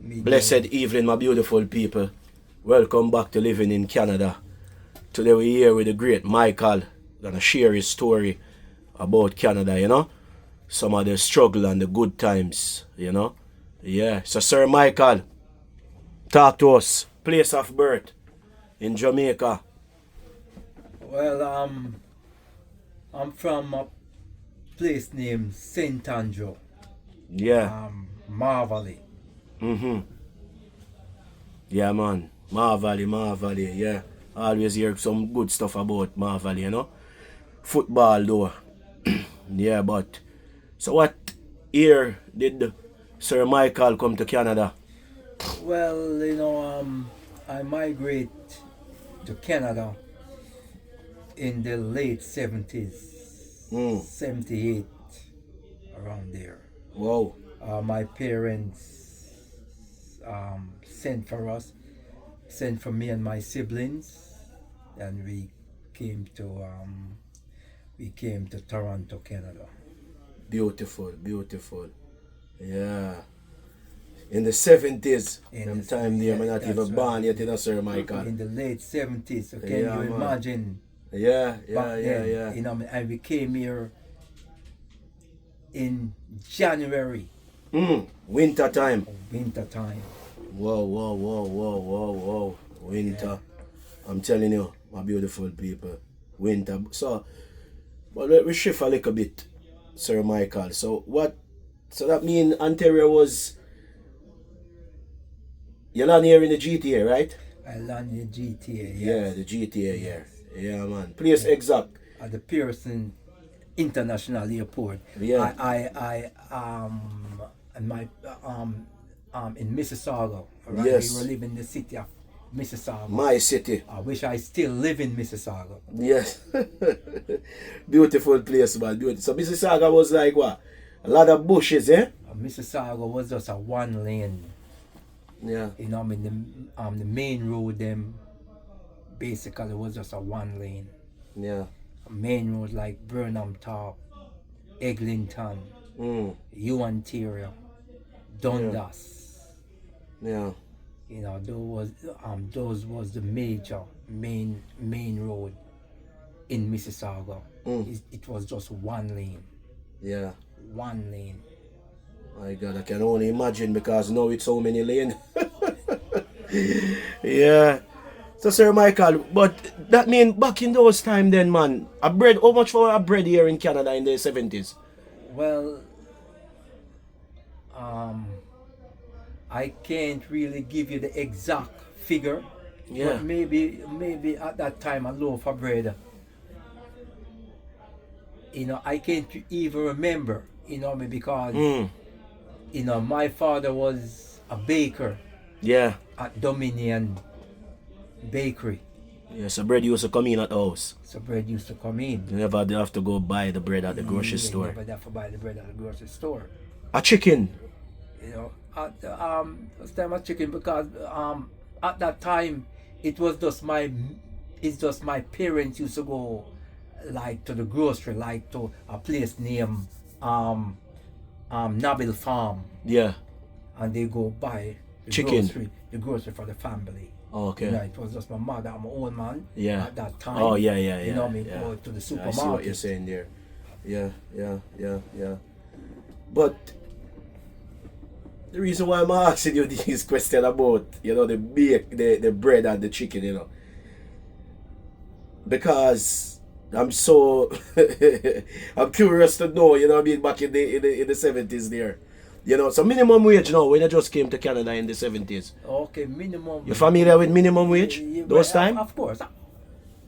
Blessed evening, my beautiful people. Welcome back to Living in Canada. Today we're here with the great Michael. Gonna share his story about Canada, Some of the struggle and the good times, Yeah. So Sir Michael, talk to us. Place of birth in Jamaica. Well, I'm from a place named St. Andrew, Yeah. Marvally. Yeah, man. Marvally, yeah. Always hear some good stuff about Marvally, Football, though. Yeah, but... So what year did Sir Michael come to Canada? Well, I migrate to Canada in the late 70s, 78, around there. Wow. My parents sent for me and my siblings, and we came to Toronto, Canada. Beautiful. Yeah. In the 70s, time there, I'm not even born yet, Sir Michael. In the late 70s, so can Yeah, you man. imagine? Yeah. And we came here in January. Winter time. Winter time. Whoa. Winter. Yeah. I'm telling you, my beautiful people. Winter. So, but let me shift a little bit, Sir Michael. So that means Ontario was... You land here in the GTA, right? I land in the GTA, yes. Yeah, the GTA, yes. Yeah, man. Place exact. At the Pearson International Airport. Yeah. In Mississauga. Right? Yes. We were living in the city of Mississauga. My city. I wish I still live in Mississauga. Yes. Beautiful place, man. Beautiful. So Mississauga was like what? A lot of bushes, eh? Mississauga was just a one lane. Yeah. The main road them basically was just a one lane. Yeah. A main road like Burnham Top, Eglinton, Ontario, Dundas. Yeah. Those was the major main road in Mississauga. It was just one lane. Yeah. One lane. My God, I can only imagine because now it's so many lanes. Yeah. So Sir Michael, but that mean back in those time then, man, how much for a bread here in Canada in the 70s? Well, I can't really give you the exact figure. Yeah. But maybe at that time a loaf of bread. I can't even remember, because my father was a baker. Yeah. At Dominion Bakery. Yeah, so bread used to come in at the house. So bread used to come in. You never have to go buy the bread at the grocery store. You never have to buy the bread at the grocery store. A chicken. First time a chicken because at that time it's just my parents used to go like to the grocery, like to a place named Nabil Farm. Yeah. And they go buy the chicken. The grocery for the family. Okay. It was just my mother and my old man. Yeah. At that time. Oh yeah. Go to the supermarket. I see what you're saying there. Yeah. But the reason why I'm asking you these questions about, the bread and the chicken, because I'm so I'm curious to know, back in the 70s there. So minimum wage now when you just came to Canada in the 70s. Okay, minimum. You familiar with minimum wage those time? Of course.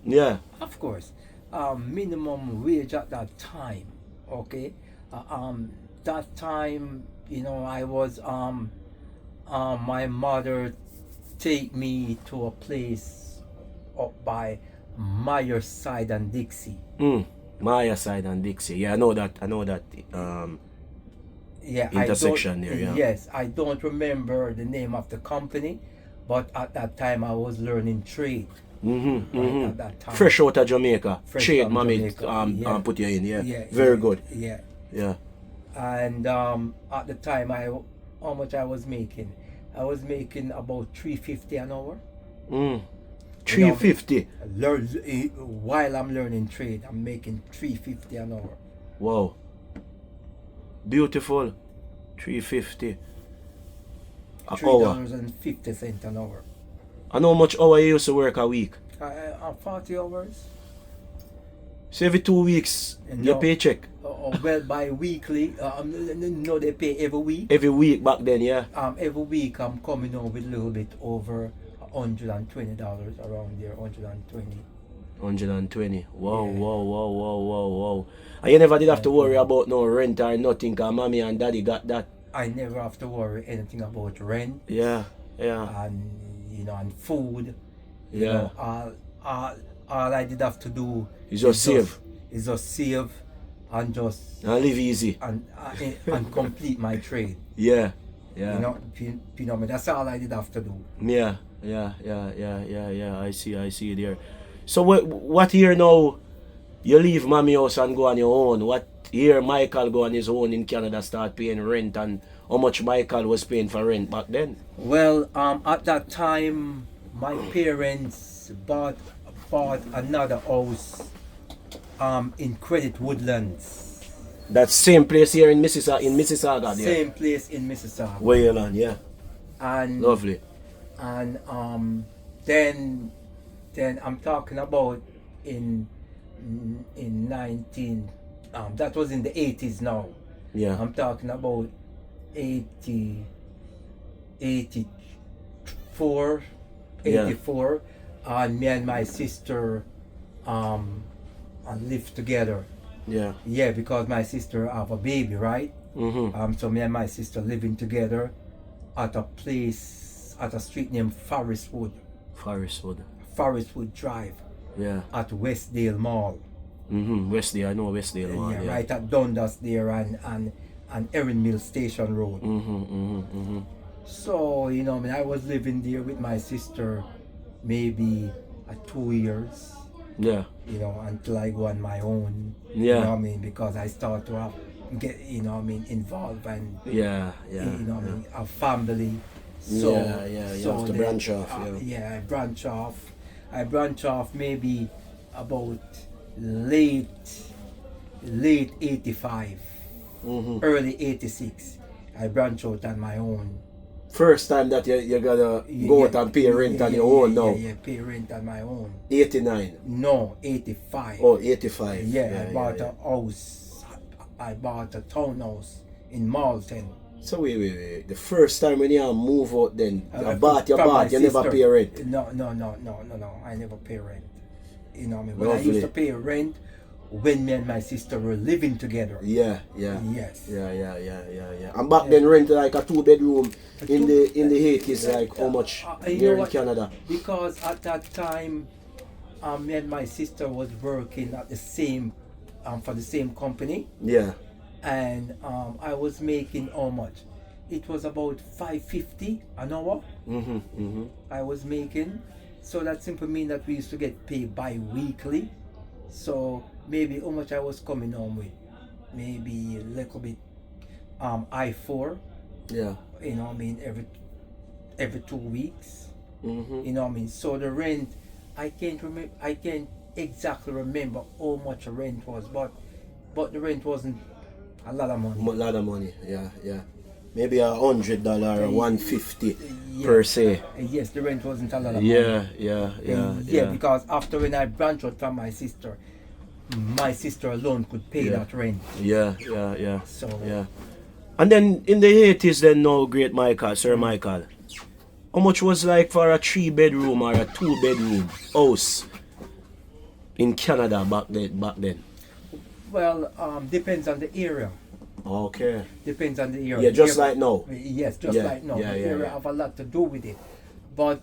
Yeah. Of course. Minimum wage at that time. Okay. That time, I was my mother take me to a place up by Myerside and Dixie. Myerside and Dixie. Yeah, I know that. Intersection there. Yeah. Yes, I don't remember the name of the company, but at that time I was learning trade. Right, at that time. Fresh out of Jamaica. Trade, mommy, put you in. Yeah. Very good. Yeah. And at the time, how much I was making? I was making about 350 an hour. Mm. 350. While I'm learning trade, I'm making 350 an hour. Wow. Beautiful. 350 an hour. $3.50 an hour. And how much hour you used to work a week? 40 hours. So every 2 weeks, your No. paycheck? Well, bi-weekly. No, they pay every week. Every week back then, yeah? Every week I'm coming home with a little bit over $120 around there, 120. 120. Wow, Yeah. wow. And you never did have to worry about no rent or nothing, because mommy and daddy got that. I never have to worry anything about rent. Yeah. And food. You Yeah. know, all I did have to do You just save. Is just save and just And live easy. and complete my trade. Yeah. You know, that's all I did have to do. Yeah. I see there. So what year now you leave mommy house and go on your own? What year Michael go on his own in Canada, start paying rent, and how much Michael was paying for rent back then? Well, at that time my parents bought another house in Credit Woodlands. That same place here in Mississauga there. Same place in Mississauga. Wayland, yeah. And Lovely. And then I'm talking about in 19 that was in the 80s now. Yeah. I'm talking about 84, and me and my sister lived together. Yeah. Yeah, because my sister have a baby, right? Mm-hmm. So me and my sister living together at a street named Forestwood Drive. Yeah. At Westdale Mall. Mm-hmm. Westdale, I know Westdale Mall. Yeah, right at Dundas there and Erin Mill Station Road. Mm-hmm. So, I was living there with my sister maybe 2 years. Yeah. Until I go on my own. Yeah. Because I start to get involved and a family. So you have to branch off. I branch off maybe about late 85, early 86. I branch out on my own. First time that you gotta go out and pay rent on your own now. Yeah, pay rent on my own. 89. No, 85. Oh, 85. I bought a house. I bought a townhouse in Malton. So wait. The first time when you move out, then you bought, you never pay rent. No. I never pay rent. When Lovely. I used to pay rent when me and my sister were living together. Yeah. Yes. Yeah. And back then rent like a 2-bedroom in the 80s, like how much here in Canada? Because at that time, me and my sister was working at the same for the same company. Yeah. And I was making how much? It was about $5.50 an hour. I was making. So that simply means that we used to get paid bi-weekly. So maybe how much I was coming home with? Maybe a little bit I-4. Yeah. Every 2 weeks. So the rent, I can't exactly remember how much the rent was, but the rent wasn't a lot of money. Yeah. Maybe $100 or $150 per se. Yes, the rent wasn't a lot of money. Yeah. Because after when I branched out from my sister alone could pay that rent. Yeah. So yeah. And then in the 80s, then now, great Sir Michael, how much was like for a 3-bedroom or a 2-bedroom house in Canada back then? Well, depends on the area. Okay. Depends on the area. Yeah, just like now. Yes, like now. The area have a lot to do with it. But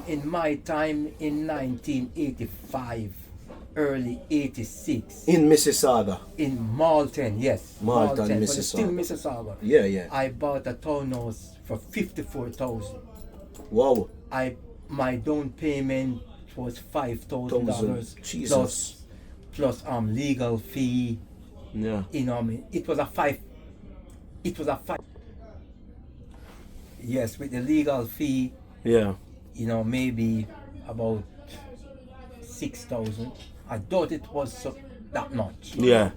in my time in 1985, early 86. In Mississauga. In Malton, yes. Malton, Mississauga. But it's still Mississauga. Yeah. I bought a townhouse for $54,000. Wow. My down payment was $5,000 Jesus. plus legal fee. Yeah. It was a five. Yes, with the legal fee, Yeah. maybe about 6,000. I thought it was that much. Yeah.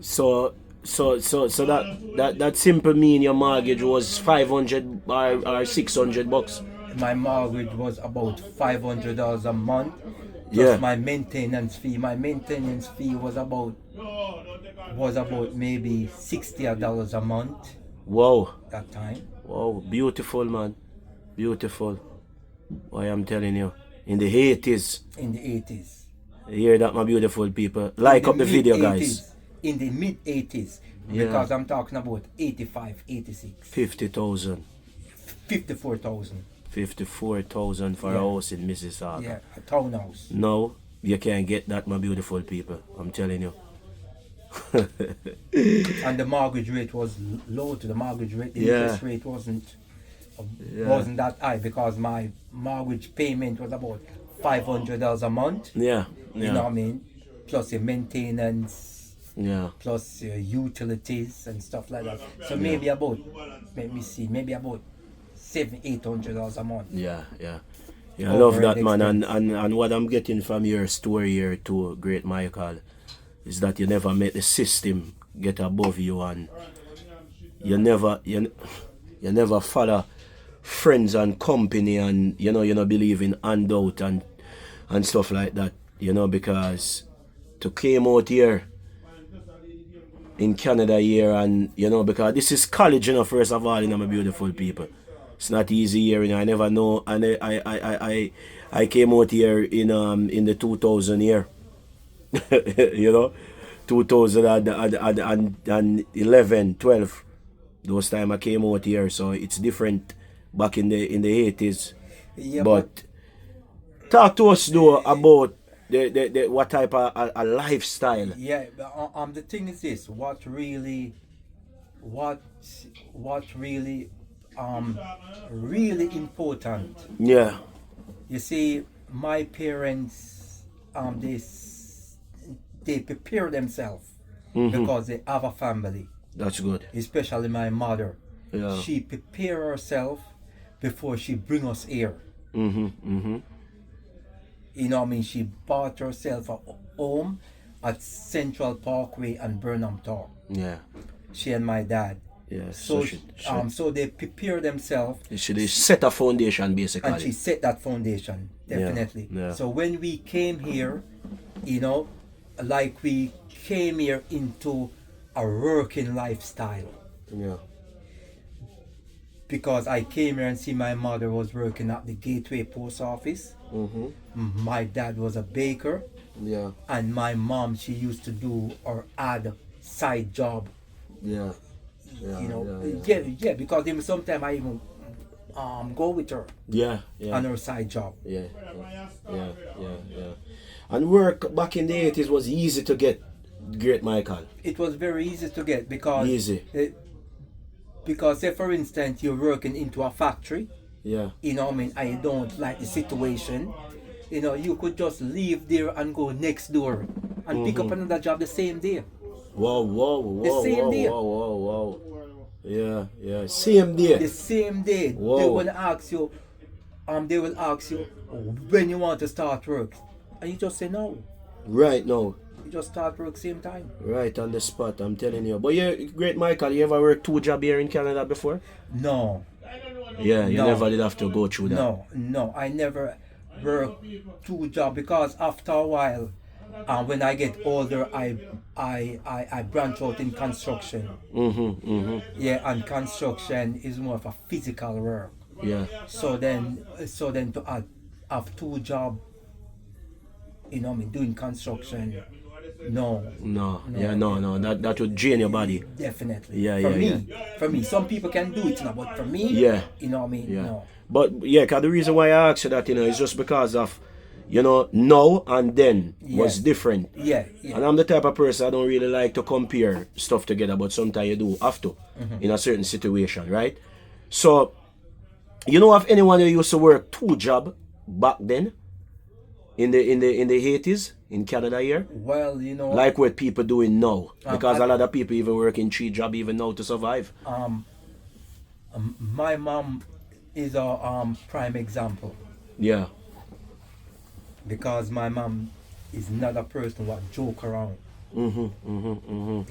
So that simple mean your mortgage was 500 or 600 bucks. My mortgage was about $500 a month, Yeah. plus my maintenance fee. My maintenance fee was about maybe $60 a month Wow. that time. Wow. Beautiful, man. Beautiful. Why I'm telling you. In the 80s. In the 80s. You hear that, my beautiful people? Like up the video, guys. In the mid 80s. Yeah. Because I'm talking about 85, 86. 50,000. 54,000. 54,000 for a Yeah. house in Mississauga. Yeah, a townhouse. No, you can't get that, my beautiful people. I'm telling you. And the mortgage rate was low to the mortgage rate. The Yeah. interest rate wasn't Yeah. that high because my mortgage payment was about $500 a month. Yeah. You know what I mean? Plus your maintenance, Yeah. plus your utilities and stuff like that. So maybe about, maybe about $700-800 a month. Yeah. I love that, man. Overhead And what I'm getting from your story here too, great Michael, is that you never make the system get above you, and you never follow friends and company, and you believe in handout and stuff like that, because to came out here in Canada here, and because this is college, first of all, my beautiful people. It's not easy here, I never know, and I came out here in the 2000 year. 2011, 12. Those time I came out here, so it's different back in the 80s. Yeah, but talk to us though about the what type of a lifestyle. Yeah, but the thing is this: what really really important. Yeah. You see, my parents, they prepare themselves because they have a family. That's good. Especially my mother. Yeah. She prepare herself before she bring us here. You know what I mean? She bought herself a home at Central Parkway and Burnham Town. Yeah. She and my dad. Yeah. So so they prepare themselves. She set a foundation basically. And she set that foundation, definitely. Yeah. So when we came here, like we came here into a working lifestyle. Yeah. Because I came here and see my mother was working at the Gateway Post Office. My dad was a baker. Yeah. And my mom, she used to do or add side job. Yeah. Because even sometimes I even go with her. Yeah. On her side job. Yeah. And work back in the 80s was easy to get, great Michael. It was very easy to get because because say for instance you're working into a factory. Yeah. I don't like the situation. You could just leave there and go next door and pick up another job the same day. Whoa. The same day. Whoa. Yeah. Same day. The same day. Whoa. They will ask you when you want to start work. And you just say no. Right now. You just start work same time. Right on the spot, I'm telling you. But yeah, great Michael, you ever worked 2 jobs here in Canada before? No. Yeah, you never did have to go through that. No, I never worked 2 jobs because after a while, when I get older, I branch out in construction. Yeah, and construction is more of a physical work. Yeah. So then to have 2 jobs, doing construction. No. That would drain your body. Definitely. Yeah. For me, some people can do it, but for me, yeah. No. But yeah, cause the reason why I asked you that, is just because of, now and then was different. Yeah. And I'm the type of person I don't really like to compare stuff together, but sometimes you do have to in a certain situation, right? So, of anyone who used to work 2 jobs back then? In the 80s in Canada here? Well, like what people doing now, because a lot of people even working 3 jobs even now to survive. My mom is a prime example Yeah. because my mom is not a person who joke around, you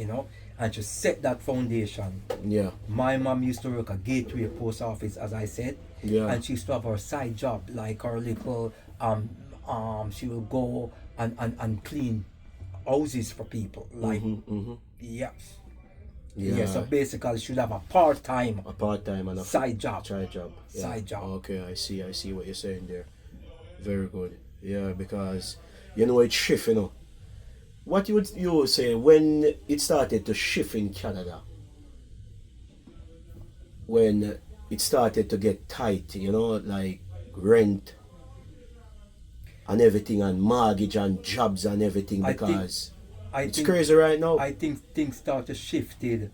know, and she set that foundation. Yeah. My mom used to work at Gateway Post Office, as I said, Yeah. and she used to have her side job, like her little she will go and clean houses for people, like yes. Yeah, so Yeah. basically should have a part-time A part-time and a side job. side job. Yeah. Side job. Okay, I see what you're saying there. Very good. Yeah, because you know it shift, you know. What you would say when it started to shift in Canada? When it started to get tight, you know, like rent and everything and mortgage and jobs and everything, because it's crazy right now. I think things started shifted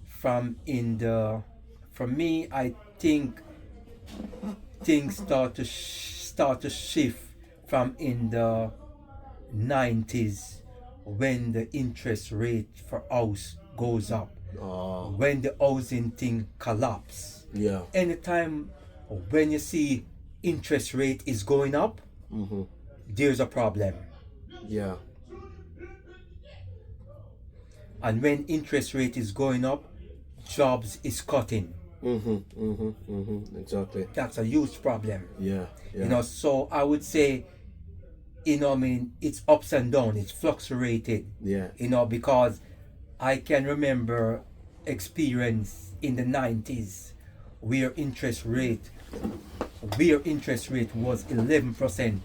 from in the. For me, I think things start to shift from in the 90s when the interest rate for house goes up, when the housing thing collapse. Yeah. Anytime when you see interest rate is going up, there's a problem. Yeah. And when interest rate is going up, jobs is cutting. Exactly. That's a huge problem. Yeah. Yeah. You know, so I would say, you know, I mean, it's ups and downs, it's fluctuated. Yeah. You know, because I can remember experience in the 90s where interest rate was 11%.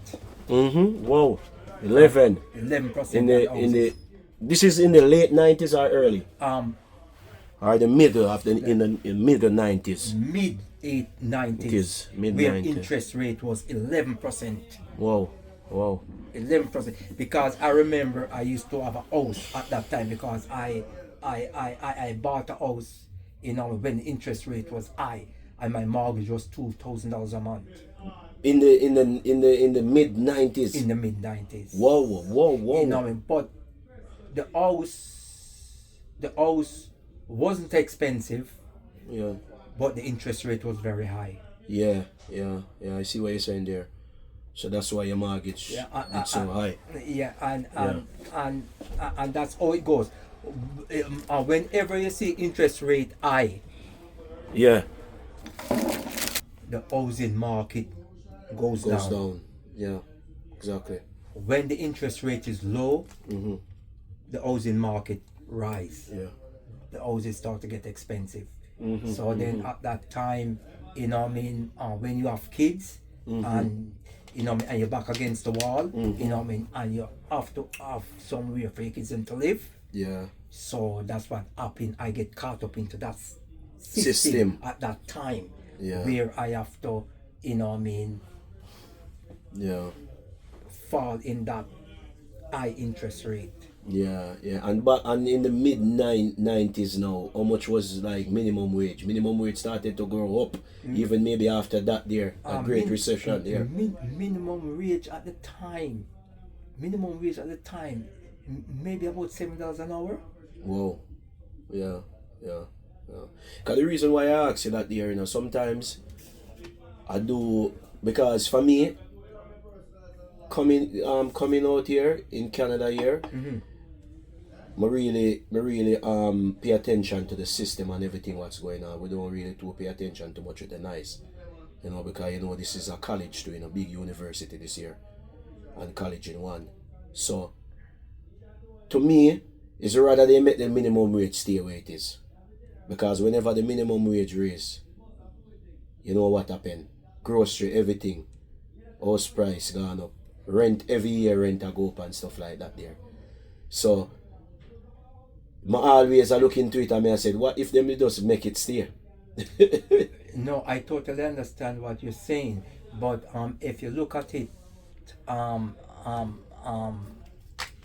Whoa. 11. 11% In the this is in the late 90s or early? Or the middle of in the middle 90s? Mid 90s. It is mid where 90s. interest rate was 11%. Wow. 11%. Because I remember I used to have a house at that time because I bought a house, you know, when interest rate was high and my mortgage was $2,000 a month. In the mid 90s. In the mid 90s. Whoa. You know, but the house wasn't expensive. Yeah. But the interest rate was very high. Yeah. I see what you're saying there. So that's why your mortgage is so high. Yeah, and that's how it goes. Whenever you see interest rate high, yeah, the housing market goes down. Yeah, exactly. When the interest rate is low, the housing market rise. Yeah. The houses start to get expensive. So then at that time, you know what I mean, when you have kids and you know what I mean, and you're back against the wall, you know what I mean, and you have to have somewhere for your kids to live. Yeah. So that's what happened. I get caught up into that system at that time. Yeah. Where I have to, you know what I mean, yeah, fall in that high interest rate. Yeah. And in the mid 90s now, how much was like minimum wage? Minimum wage started to grow up, even maybe after that there, a great recession there. Minimum wage at the time, maybe about $7 an hour. Whoa. Yeah. Because the reason why I ask you that there, you know, sometimes I do, because for me, coming out here in Canada here, I really pay attention to the system and everything what's going on. We don't really pay attention too much with the nice, you know, because you know this is a college too, you know, big university this year, and college in one. So to me, it's rather they make the minimum wage stay where it is, because whenever the minimum wage raise, you know what happen? Grocery, everything, house price gone up, rent every year, rent a go up and stuff like that there. So I always look into it and I said, what if them just make it stay? No, I totally understand what you're saying, but if you look at it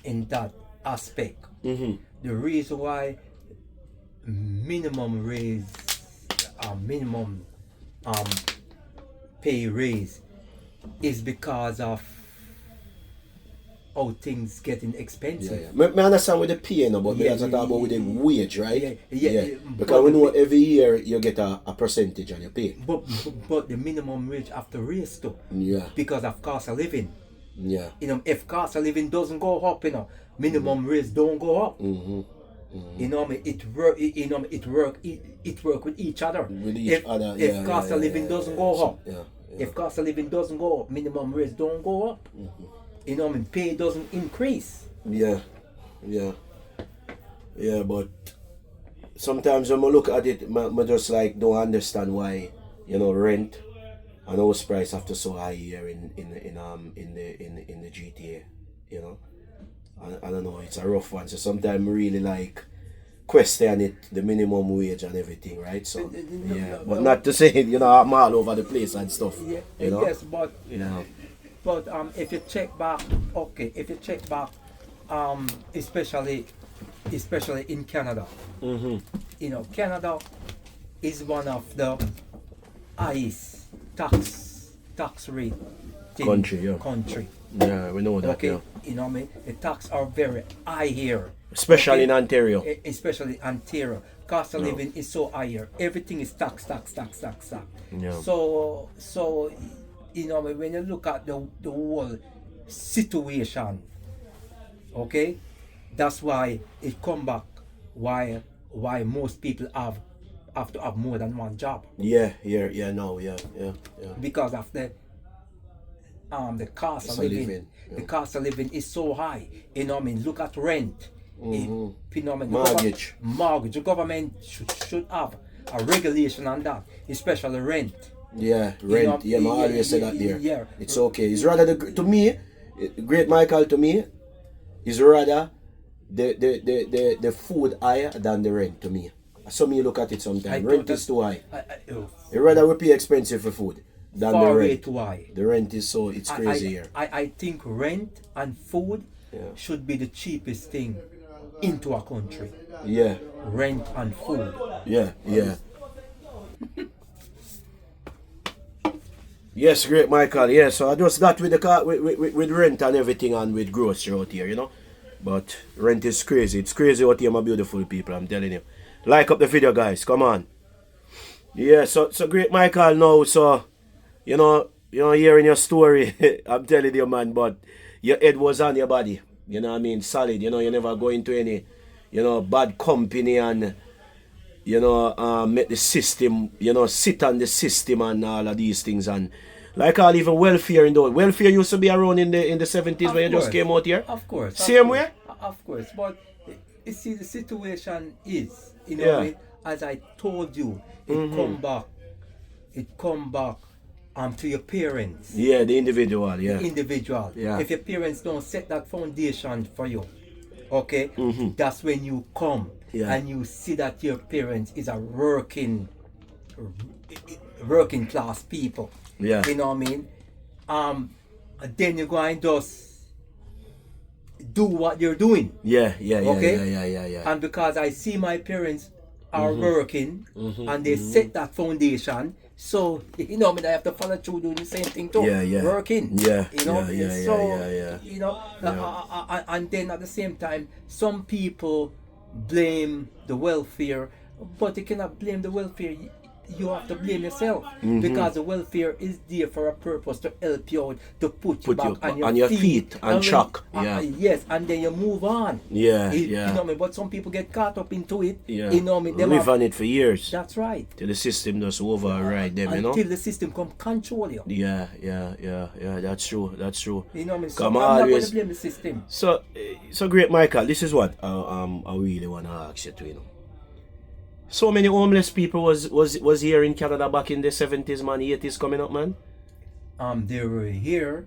in that aspect, the reason why minimum pay raise is because of how things getting expensive. Me understand with the pay, no, but me Yeah, also talk about with the wage, right? Yeah. Because we know every year you get a percentage on your pay. But the minimum wage have to raise too. Yeah. Because of cost of living. Yeah. You know, if cost of living doesn't go up, you know, minimum wage don't go up. You know, it work with each other. If cost of living doesn't go up, if cost of living doesn't go up, minimum wage don't go up. You know, pay doesn't increase. Yeah, but sometimes when I look at it, I just like don't understand why, you know, rent and house price have to so high here in the GTA, you know. I don't know, it's a rough one. So sometimes really like question it, the minimum wage and everything, right? So but not to say, you know, I'm all over the place and stuff. Yeah, you know? yes, but if you check back, especially in Canada, you know, Canada is one of the highest tax rate country. Yeah, we know that. Okay, Yeah. you know what I mean? The tax are very high here. Especially in Ontario. Especially Ontario. Cost of living is so higher. Everything is tax. Yeah. So you know, when you look at the whole situation, okay, that's why it come back why most people have to have more than one job. Yeah. Because of the cost of living. Yeah. The cost of living is so high. You know what I mean? Look at rent. You know what I mean? Mortgage. Mortgage. The government should have a regulation on that, especially rent. Yeah, rent. I always say that there. Yeah. It's okay. It's rather to me, Great Michael, to me, is rather the food higher than the rent to me. So me look at it sometimes. Rent is too high. It's rather we pay expensive for food than the rent. Too high. The rent is so it's crazy here. I think rent and food should be the cheapest thing into a country. Yeah. Rent and food. Yeah. Yes, Great Michael. Yeah, so I just that with the car with rent and everything and with grocery out here, you know. But rent is crazy. It's crazy out here, my beautiful people. I'm telling you. Like up the video, guys. Come on. Yeah. So Great Michael now. So you know hearing your story. I'm telling you, man. But your head was on your body. You know what I mean? Solid. You know you never go into any bad company and. Make the system, sit on the system and all of these things and like all even welfare in those. Welfare used to be around in the 70s when you just came out here. Of course. Same way? Of course. But you see the situation is, as I told you, it come back to your parents. Yeah, the individual, yeah. The individual. Yeah. If your parents don't set that foundation for you, okay, that's when you come. Yeah. And you see that your parents is a working class people. Yeah. You know what I mean? Then you go and just do what you're doing. Yeah. Okay? Yeah. And because I see my parents are working and they set that foundation, so I have to follow through doing the same thing too. Yeah. Working. Yeah. Yeah. And then at the same time, some people blame the welfare, but you cannot blame the welfare. You have to blame yourself because the welfare is there for a purpose to help you out, to put you back on your feet and shock. Yes, and then you move on. Yeah. You know what I mean? But some people get caught up into it. Yeah. You know what I mean? Live on it for years. That's right. Till the system just override them, Until the system come control you. Yeah. That's true. You know what I mean? So I'm not going to blame the system. So Great Michael, this is what I really want to ask you to, So many homeless people was here in Canada back in the 70s, man, 80s coming up, man. They were here,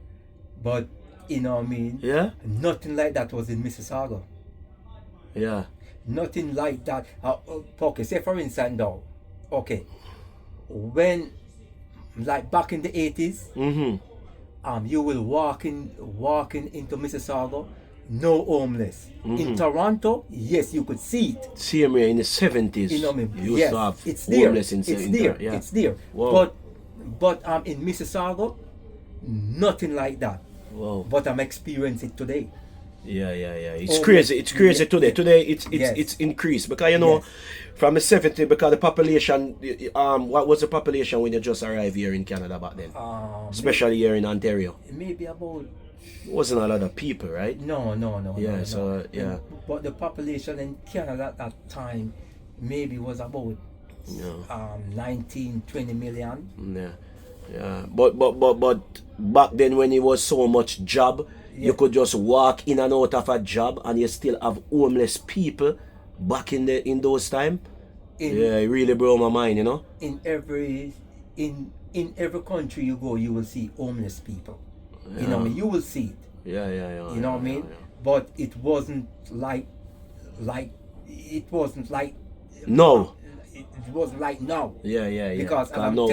but you know what I mean? Yeah. Nothing like that was in Mississauga. Yeah. Nothing like that. Okay, say for instance now, okay, when like back in the 80s, you will walking into Mississauga. No homeless. In Toronto, yes, you could see it. Same here in the 70s. You know what I mean? You yes, used to have it's there. homeless yeah. It's there. Wow. But in Mississauga, nothing like that. Wow. but I'm experiencing it today. Yeah. It's Oh, crazy. It's crazy yeah, today. yeah. Today it's Yes. it's increased because you know Yes. from the 70 because the population what was the population when you just arrived here in Canada back then? Especially here in Ontario. Maybe about It wasn't a lot of people, right? no. Yeah, No. so yeah. But the population in Canada at that time maybe was about Yeah. 19, 20 million. Yeah. But back then when it was so much job, you Yeah. could just walk in and out of a job and you still have homeless people back in those time. Yeah, it really blew my mind, you know? In every in every country you go, you will see homeless people. You know what I mean? You will see it. Yeah. You know what I mean? But it wasn't like it wasn't like No. it wasn't like now. Yeah. Because I know.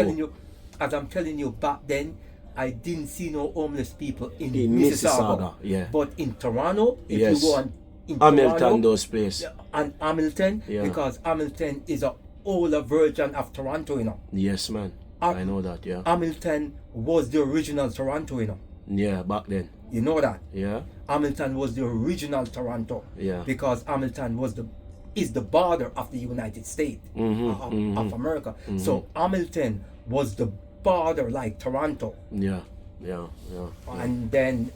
as I'm telling you, back then I didn't see no homeless people in Mississauga, yeah. But in Toronto, if Yes. you go on in Hamilton, Toronto, those places. and Hamilton, Yeah. because Hamilton is a older version of Toronto, you know. Yes, man. I know that, yeah. Hamilton was the original Toronto, you know. Yeah, back then. You know that? Yeah. Hamilton was the original Toronto. Yeah. Because Hamilton is the border of the United States of America. So Hamilton was the border like Toronto. Yeah. And then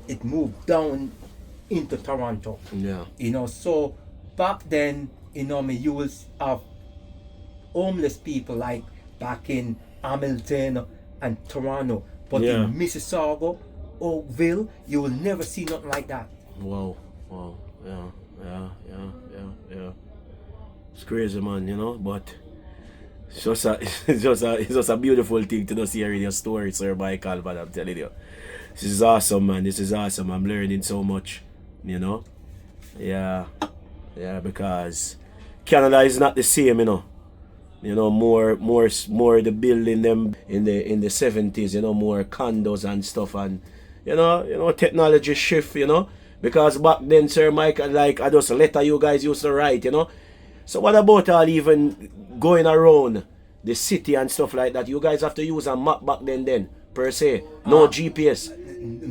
it moved down into Toronto. Yeah. You know, so back then, you know, you will have homeless people like back in Hamilton and Toronto, but Yeah. in Mississauga, Oakville, you will never see nothing like that. Wow. Yeah. It's crazy, man, you know, but it's just a beautiful thing to just hear in your story, Sir Michael, but I'm telling you. This is awesome, man. This is awesome. I'm learning so much, you know. Yeah, because Canada is not the same, you know. You know, more the building them in the 70s, you know, more condos and stuff, and you know technology shift, you know, because back then, Sir Michael, like I just letter you guys used to write, you know. So what about all even going around the city and stuff like that? You guys have to use a map back then per se. No GPS.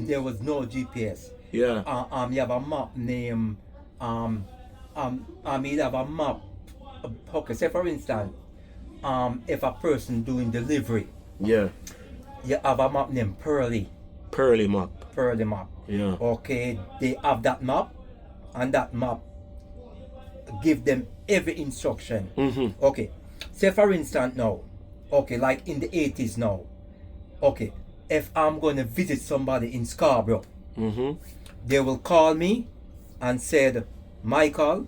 There was no GPS. Yeah. You have a map name. You have a map. Okay, say for instance, if a person doing delivery, Yeah. you have a map named Pearly map. map. Yeah. Okay, they have that map, and that map give them every instruction. Okay, say for instance now, okay, like in the 80s now, okay, if I'm going to visit somebody in Scarborough, they will call me and said, Michael,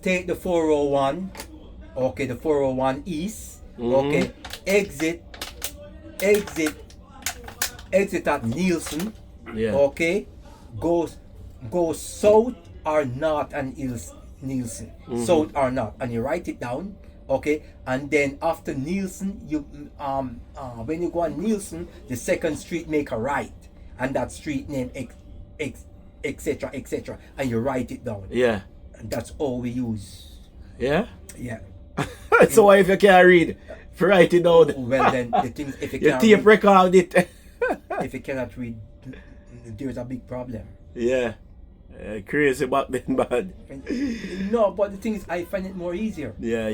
take the 401, okay, the 401 east, okay, exit at Nielsen, Yeah. okay, go south or north and Nielsen, south or north, and you write it down, okay, and then after Nielsen, you when you go on Nielsen, the second street make a right, and that street name etc., and you write it down. Yeah. And that's all we use. Yeah. Yeah. So why if you can't read, write it down. Well then, the thing if you You can't tape read, record it. if you cannot read, there's a big problem. Yeah. Crazy back then, bad. No, but the thing is, I find it more easier. Yeah.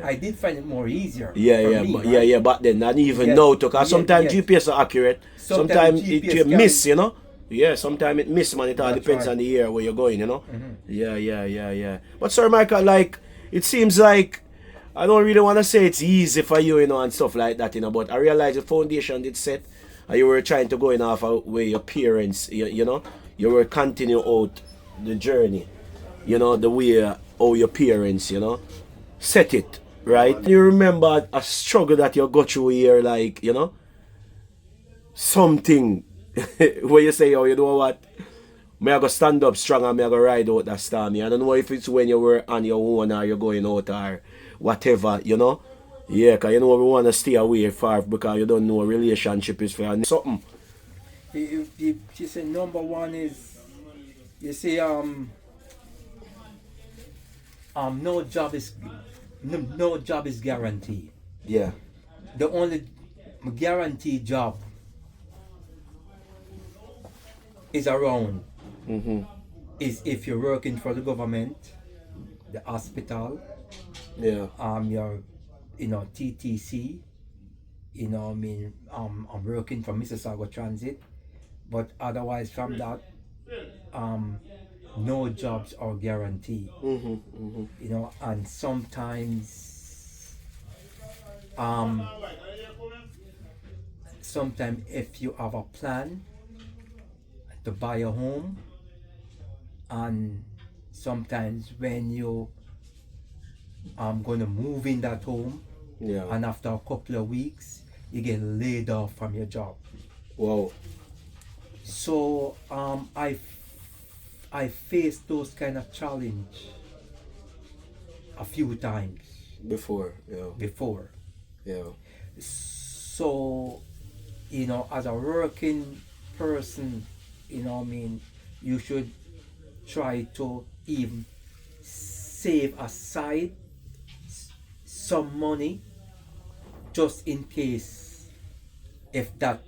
I did find it more easier. Yeah, for yeah, me, but right? yeah, back then, and even Yes. now, because sometimes Yes. GPS are accurate, Sometimes sometimes GPS it can- miss, you know. Yeah, sometimes it miss, man. It all That's depends right. on the area where you're going, you know. Yeah. But Sir Michael, like, it seems like I don't really want to say it's easy for you, you know, and stuff like that, you know. But I realize the foundation did set, and you were trying to go in off of where your parents, you know, you were continue out the journey, you know, the way how your parents, you know, set it, right? You remember a struggle that you got through here, like, you know, something where you say, oh, you know what, me I go stand up strong and me I go ride out that storm. I don't know if it's when you were on your own or you're going out or whatever, you know. Yeah, because you know we want to stay away far because you don't know a relationship is for something. You say number one is, you see, no job is guaranteed. Yeah. The only guaranteed job is around Mm-hmm. is if you're working for the government, the hospital, Yeah. your, TTC, I mean, I'm working for Mississauga Transit, but otherwise from that, no jobs are guaranteed, Mm-hmm. Mm-hmm. and sometimes if you have a plan to buy a home, and sometimes when you going to move in that home, Yeah. and after a couple of weeks you get laid off from your job. Wow. So I faced those kind of challenge a few times Before. Yeah. before. Yeah. So as a working person, I mean, you should try to even save aside some money just in case if that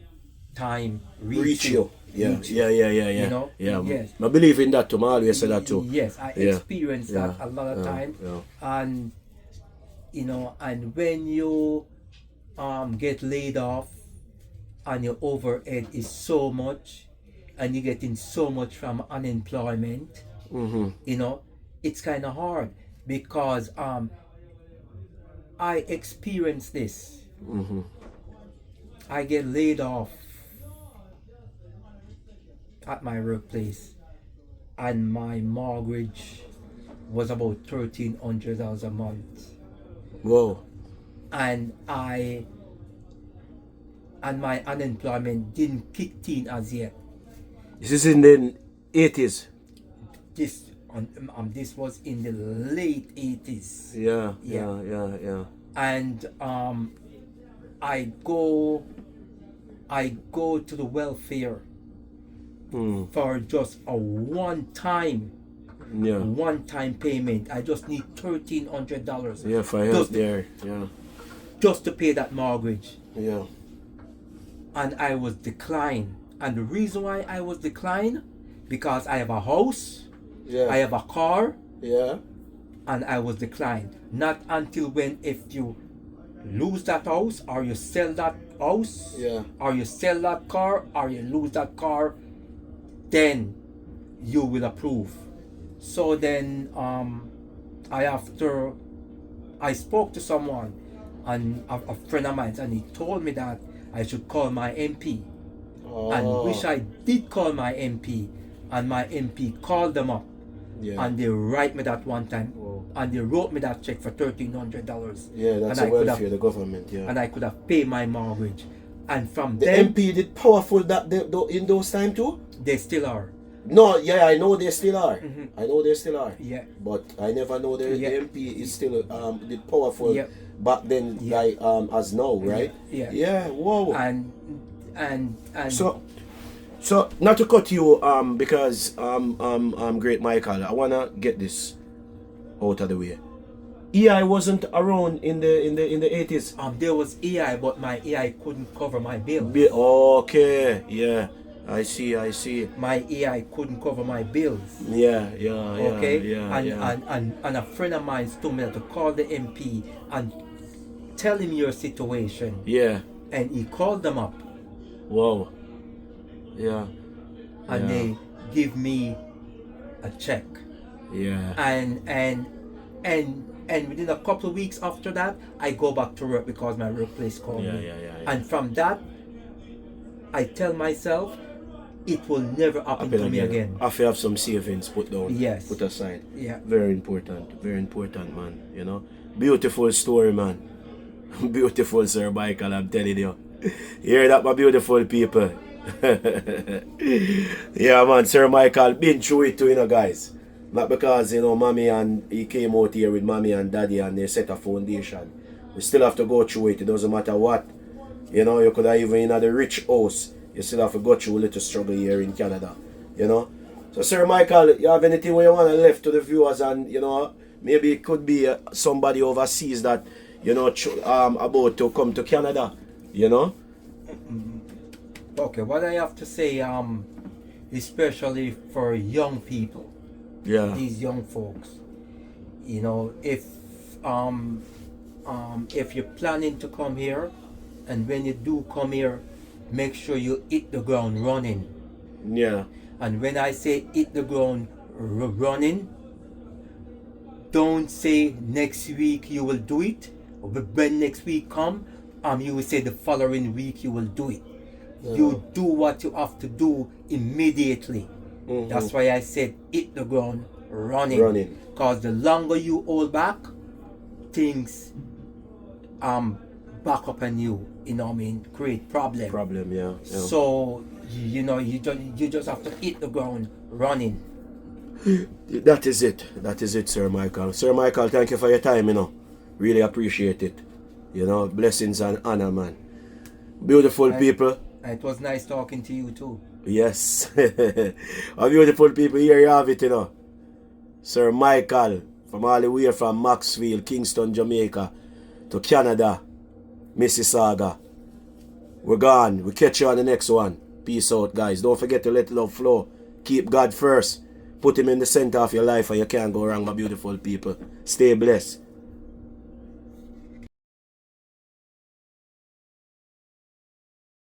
time Reach you. Yeah. reach Yeah. Yeah. Yeah. Yeah. Yeah. yes. I believe in that too. I always say that too. Yes, I Yeah. experienced that a lot of Yeah. times. Yeah. And and when you get laid off and your overhead is so much and you're getting so much from unemployment, Mm-hmm. it's kind of hard because I experienced this. Mm-hmm. I get laid off at my workplace and my mortgage was about $1,300 a month, Whoa. and my unemployment didn't kick in as yet. This is in the 80s. This was in the late 80s. Yeah. Yeah. Yeah. Yeah. Yeah. And I go to the welfare for just a one-time payment. I just need $1,300. Yeah, for help there. Yeah. Just to pay that mortgage. Yeah. And I was declined. And the reason why I was declined, because I have a house, Yeah. I have a car, Yeah. and I was declined. Not until if you lose that house, or you sell that house, Yeah. or you sell that car, or you lose that car, then you will approve. So then I spoke to someone, and a friend of mine, and he told me that I should call my MP. And which I did call my MP, and my MP called them up. Yeah. And they write me that one time. Whoa. And they wrote me that check for $1,300. Yeah, that's and the welfare, the government, yeah. And I could have paid my mortgage. And from The then, MP did powerful in those time too? they still are. No, yeah, I know they still are. Mhm. I know they still are. Yeah. But I never know the MP is still did powerful Yeah. back then, like as now, right? Yeah. Yeah. Whoa. And So not to cut you, because Great Michael, I wanna get this out of the way. EI wasn't around in the 80s. there was AI, but my AI couldn't cover my bill. Okay, yeah, I see. My AI couldn't cover my bills. Yeah. Okay. Yeah. And a friend of mine told me to call the MP and tell him your situation. Yeah. And he called them up. Wow. Yeah. And they give me a check. Yeah. And within a couple of weeks after that, I go back to work because my workplace called me. Yeah. And from that, I tell myself, it will never happen to me again. I have some savings put down. Yes. Put aside. Yeah. Very important, man. Beautiful story, man. Beautiful, Sir Michael, I'm telling you. Hear that, my beautiful people? Yeah, man, Sir Michael been through it too, guys. Not because, mommy and he came out here with mommy and daddy and they set a foundation. We still have to go through it. It doesn't matter what. You could have even in a rich house. You still have to go through a little struggle here in Canada. So, Sir Michael, you have anything where you want to left to the viewers, and maybe it could be somebody overseas that you know, about to come to Canada, you know. Okay, what I have to say, especially for young people, Yeah. these young folks, you know, if you're planning to come here, and when you do come here, make sure you hit the ground running. Yeah. And when I say hit the ground running, don't say next week you will do it. When next week come, you will say the following week you will do it. You do what you have to do immediately. That's why I said hit the ground running. Because the longer you hold back, things back up on you. You know what I mean? Create problem. Yeah. So you know you just have to hit the ground running. That is it, Sir Michael. Sir Michael, thank you for your time, you know. Really appreciate it. You know, blessings and honor, man. Beautiful people. It was nice talking to you too. Yes. Our beautiful people, here you have it, you know. Sir Michael, from all the way from Maxfield, Kingston, Jamaica, to Canada, Mississauga. We're gone. We'll catch you on the next one. Peace out, guys. Don't forget to let love flow. Keep God first. Put him in the center of your life and you can't go wrong, my beautiful people. Stay blessed.